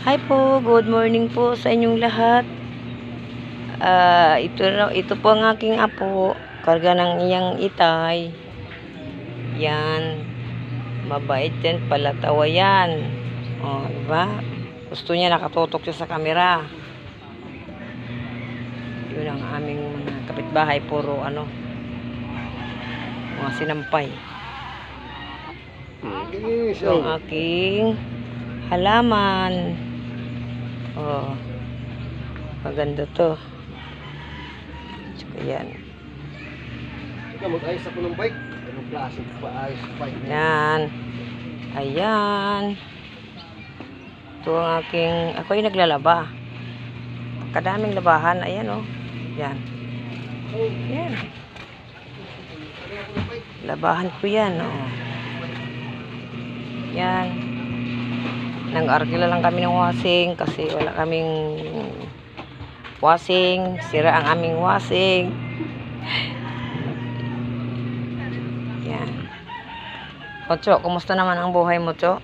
Hi po, good morning po sa inyong lahat. Ito po ang aking apo, karga ng iyang itay. Yan, mabait yan, palatawa yan. O, diba? Gusto niya nakatutok siya sa camera. Yun ang aming mga kapitbahay, puro mga sinampay. Ito ang aking halaman. Oh, maganda to. Tsaka yan. Ikaw mag-ayos ako ng bike. Anong klase pa ayos bike? Yan. Ayan. Ito ang aking, ako yung naglalaba. Kadaming labahan. Ayan oh. Yan. Yan. Labahan ko yan oh. Yan. Nang-arkila lang kami ng washing kasi wala kaming washing. Sira ang aming washing. Yan. Mocho, kumusta naman ang buhay mo, Cho?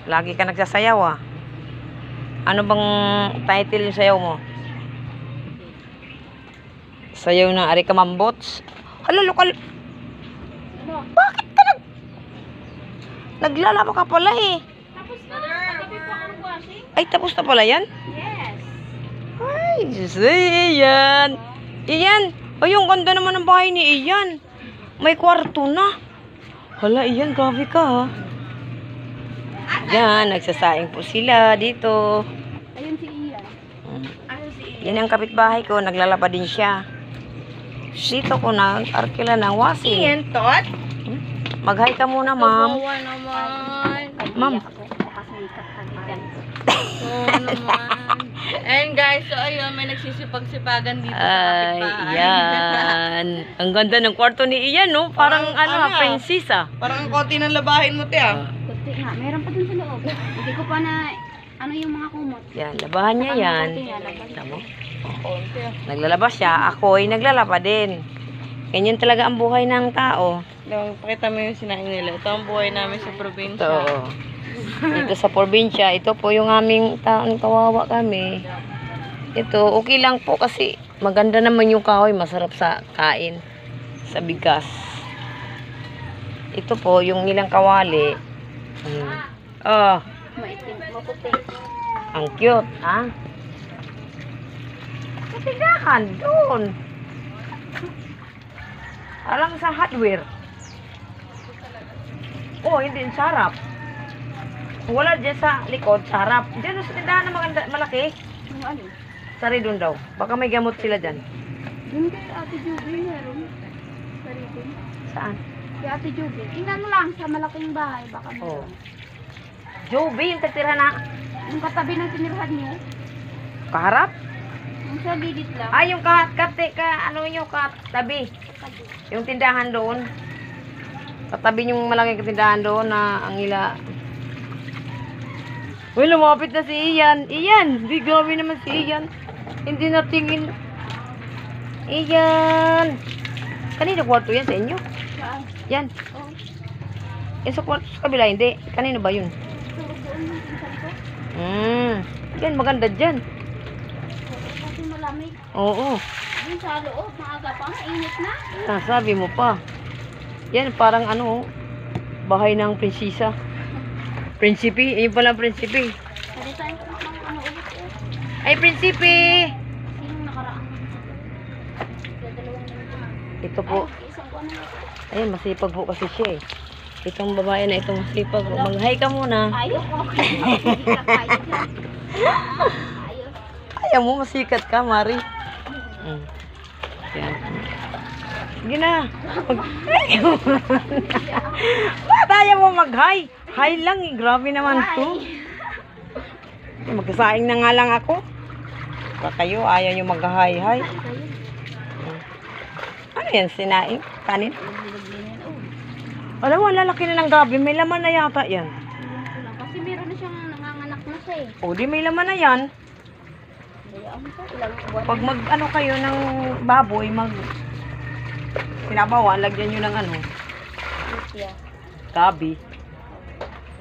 Lagi ka nagsasayaw ah. Ano bang title yung sayaw mo? Sayaw na Ari Kamambots? Hala, lokal. Bakit ka naglalaba ka pala eh? Ay, tapos na pala yan? Yes. Ay, Diyos, Iyan. Iyan. Ay, yung ganda naman ng bahay ni Iyan. May kwarto na. Hala, Iyan, grabe ka ha. Yan, nagsasaing po sila dito. Ayun si Ian. Ayun si Ian. Yan ang kapitbahay ko, naglalaba din siya. Dito ko nag-arkila ng washing. Ian, tot? Mag-hi ka muna, ma'am. Kawawa naman. Ma'am. Oo naman. And guys, so ayun, may nagsisipag-sipagan dito sa Ay, kapitbahay. yan. Ang ganda ng kwarto ni Iyan, no? Parang prinsesa. Parang ang konti ng labahin mo, te ah. Kunti nga, meron pa dun sa loob. Hindi ko pa na, yung mga kumot. Yan, labahan niya yan. Tama mo? Konti ah. Naglalaba siya, ako ay naglalaba din. Ganyan talaga ang buhay ng tao. Pakita mo yung sinaing nila. Ito ang buhay namin sa probinsya. Ito, dito sa probinsya, ito po yung aming taon, kawawa kami. Ito, okay lang po kasi maganda naman yung kahoy, masarap sa kain, sa bigas. Ito po, yung ilang kawali. Oh, Maitim, maputi. ang cute, ha? Katigahan, doon. Alang sa hardware. Oh, hindi, sarap. Wala dyan sa likod, sarap. Dyan sa tindahan na maganda, malaki. Yung ano? Sari doon daw. Baka may gamot sila dyan. Yung kay Ate Juby meron. Sarili. Saan? Kay Ate Juby. Tingnan mo lang sa malaking bahay. Baka Oh. meron. Joby, yung tagtira na. Yung katabi ng tinirhan niyo. Kaharap? Yung sa gilid lang. Ah, yung katabi. Yung tindahan doon. Katabi yung malaking tindahan doon na ang ila. Uy, lumapit na si Ian. Ian! Di, grabe naman si Ian. Hindi natingin. Ian! Kanino kwarto yan sa inyo? Saan? Yan. Oh. Sa kwarto sa kabila, hindi. Kanino ba yun? Tulog doon yung sa likod. Yan, maganda dyan. Kasi malamig. Oo. Yung sa loob, maaga pa. Mainit na. Sabi mo pa. Yan, parang bahay ng prinsesa. Prinsipi, yun pala prinsipi. Pwede tayo mga ulit eh. Ay, prinsipi! Sinong nakaraan? Dadalawang minuto. Ito po. Isang buwan na ito. Ayun, masipag po kasi siya eh. Itong babae na itong masipag. Mag-hi ka muna. Ayos ko. Hindi ka kaya dyan. Ayos. Ayaw mo, masikat ka, Mari. Yan. Sige na. Ba't ayaw mo mag-hi? Hi lang eh. Grabe naman to. Magkasaing na nga lang ako. Kayo, ayaw nyo mag-hi-hi. Ano yan, sinaing? Kanin? Alam mo, lalaki na ng gabi. May laman na yata yan. Kasi meron na siyang nanganganak na siya eh. O, di may laman na yan. Pag kayo ng baboy, sinabawan, lagyan nyo ng gabi.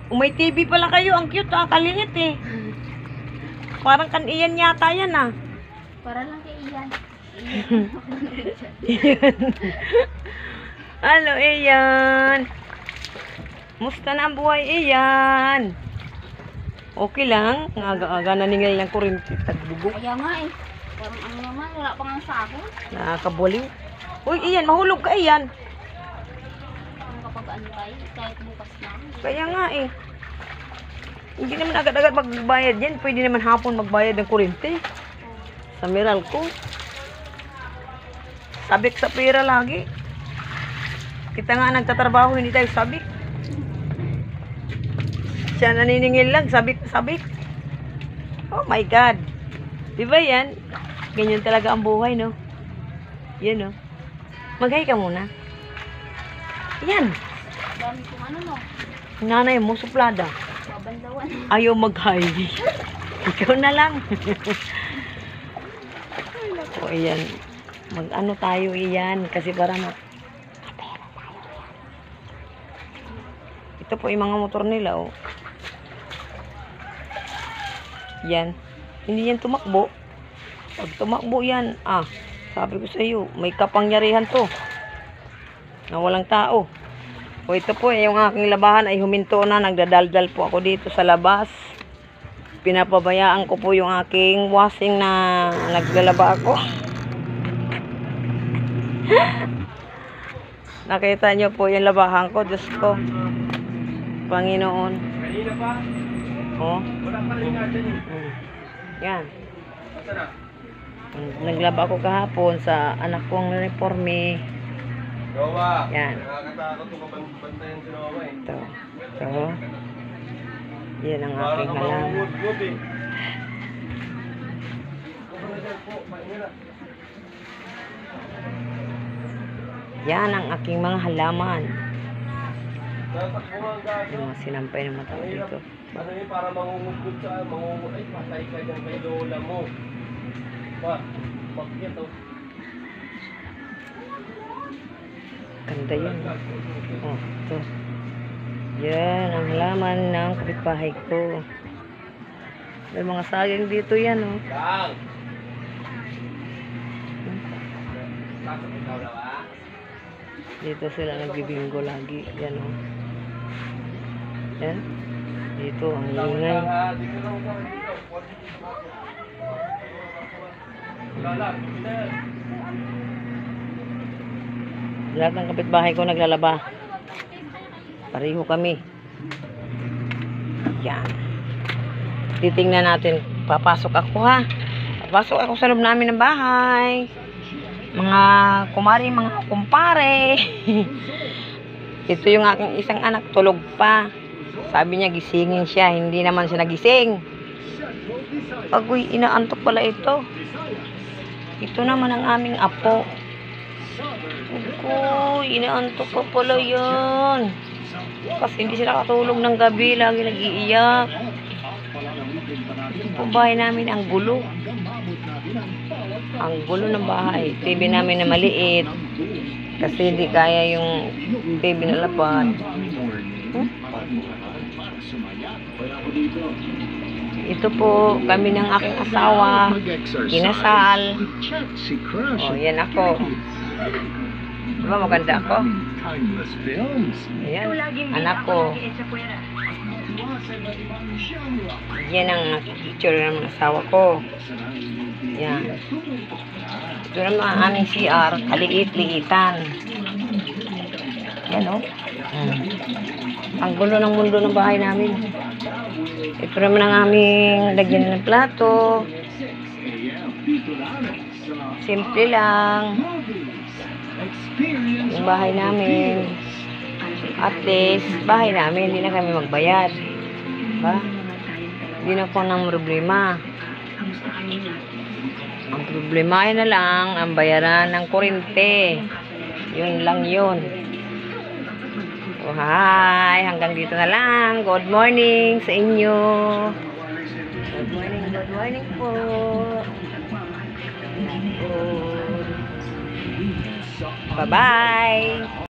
May TV pala kayo. Ang cute ah. Kaliit eh. Parang kan iyan yata yan ah. Para lang kay Ian. Halo, Ian. Musta na ang buhay, Ian? Okay lang. Aga-aga na ningil ng kuryente. Tagbugo. Kaya nga eh. Parang ano naman, wala pa nga sako. Nakakabuliw. Uy, Ian, mahulog ka, Ian. Ang kapag ano tayo, kahit bukas na. Kaya nga eh. Hindi naman agad-agad magbayad yan. Pwede naman hapon magbayad ng kuryente. Sa Meralco. Sabik sa pera lagi. Kita nga nagtatrabaho, hindi tayo sabik. Siya naniningil lang, sabik. Oh my God. Diba yan? Ganyan talaga ang buhay, no? Yan, no? Mag-hi ka muna. Yan. Dami kong ano no, Nanay mo, suplada. babandawan. Ayaw mag-hi. Ikaw na lang. O, ayan. Mag-ano tayo, iyan. Kasi para ito po yung mga motor nila, oh. Yan. Hindi yan tumakbo. Pag tumakbo yan, sabi ko sa iyo, may kapangyarihan to. Na walang tao. O ito po, yung aking labahan ay huminto na. Nagdadaldal po ako dito sa labas. Pinapabayaan ko po yung aking washing na naglalaba ako. Nakita nyo po yung labahan ko. Diyos ko. Panginoon. Kanina pa? Oh. Wala pa rin nga dyan eh. Yan. Masarap. Naglaba ako kahapon sa anak kong uniforme. Gawa. Yan. Nakakatakot kung bantayan si Noah eh. Ito. Ito. Yan ang Parang aking ka halaman. mamumudgod eh. Kung na dyan po, mainira. Yan ang aking mga halaman. Tatakbo nga ang gago. Yung mga sinampay ng mga tao dito. Ano yun, para mangungugod sa ay patay ka dyan kay lola mo. Bakit oh. Ganda yun. Oh, ito. Yan ang halaman ng kapitbahay ko. May mga saging dito yan, oh. Lang! Pasok ikaw na ba? Dito sila nagbibinggo lagi. Yan, oh. Yan. Dito ang ingay. Dito lang sa dito. Lala, dito na yan. Lahat ng kapitbahay ko naglalaba. Pareho kami. Yan. Titingnan natin. Papasok ako, ha. Papasok ako sa loob namin ng bahay. Mga kumari, mga kumpare. Ito yung aking isang anak. Tulog pa. Sabi niya gisingin siya. Hindi naman siya nagising. Agoy, inaantok pala ito. Ito naman ang aming apo. Agoy, inaantok pa pala yan. Kasi hindi sila katulog ng gabi. Lagi nag-iiyak. Ito po bahay namin. Ang gulo. Ang gulo ng bahay. TV namin na maliit. Kasi hindi kaya yung TV na lapad. Ito po kami ng aking asawa. Kinasal. Oh, yan ako. Diba maganda ako? Ayan, anak ko. Yan ang picture ng asawa ko. Yan. Ito naman ang aming CR. Kaliit-liitan. Yan, oh. Ang gulo ng mundo ng bahay namin. Ito naman ang aming lagyan ng plato. Simple lang. Yung bahay namin. At least, bahay namin. Hindi na kami magbayad. Diba? Hindi na po ng problema. Ang problema ay na lang ang bayaran ng kuryente. Yun lang yun. So, hi! Hanggang dito na lang. Good morning sa inyo. Good morning po. Bye-bye!